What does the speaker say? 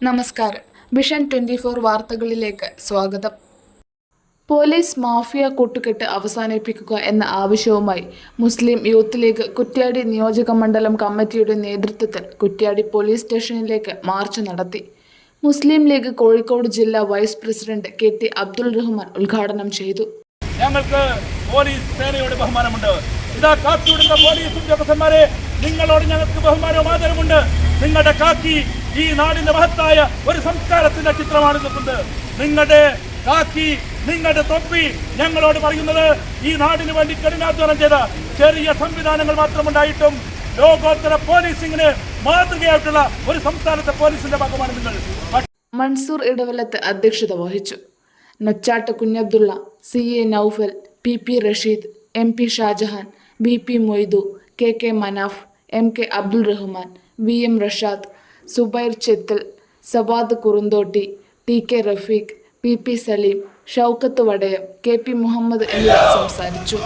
നമസ്കാരം. വിഷൻ 24 വാർത്തകളിലേക്ക് സ്വാഗതം. പോലീസ് മാഫിയ കൂട്ടുകെട്ട് അവസാനിപ്പിക്കുക എന്ന ആവശ്യവുമായി മുസ്ലിം യൂത്ത് ലീഗ് കുറ്റ്യാടി നിയോജക മണ്ഡലം കമ്മിറ്റിയുടെ നേതൃത്വത്തിൽ കുറ്റ്യാടി പോലീസ് സ്റ്റേഷനിലേക്ക് മാർച്ച് നടത്തി. മുസ്ലിം ലീഗ് കോഴിക്കോട് ജില്ലാ vice president KT Abdul Rahman ഉദ്ഘാടനം ചെയ്തു. ഞങ്ങൾക്ക് പോലീസ് സേനയോട് ബഹുമാനമുണ്ട്. ഇതാ കാക്കിയുടെ പോലീസ് ഉദ്യോഗസ്ഥന്മാരെ, നിങ്ങളോട് ഞങ്ങൾക്ക് ബഹുമാനവും ആദരവുമുണ്ട്. നിങ്ങളുടെ കാക്കി ഈ നാടിന്റെ മഹത്തായ ഒരു സംസ്കാരത്തിന്റെ ചിത്രമാണ് നിൽക്കുന്നത്. നിങ്ങളുടെ കാക്കി, നിങ്ങളുടെ തൊപ്പി ഞങ്ങളോട് പറയുന്നത് ഈ നാടിന് വേണ്ടി കഠിനാധ്വാനം ചെയ്ത ചെറിയ സംവിധാനങ്ങൾ മാത്രമുണ്ടായിട്ടും ലോകോത്തര പോലീസിംഗിന് മാതൃകയായിട്ടുള്ള ഒരു സംസ്ഥാനത്തെ പോലീസിന്റെ ഭാഗമാണ് നിങ്ങൾ. മൻസൂർ ഇടവലത്ത് അധ്യക്ഷത വഹിച്ചു. Nochat Kunhabdulla, CA Noufal, PP Rasheed, MP Shah Jahan, BP Moidu, KK Manaf, MK Abdul Rahman, VM Rashad, Zubair ചെത്തൽ, Savad കുറുന്തോട്ടി, TK Rafeeq, PP Saleem, Shoukath Vadayam, KP Muhammad എന്നിവർ സംസാരിച്ചു.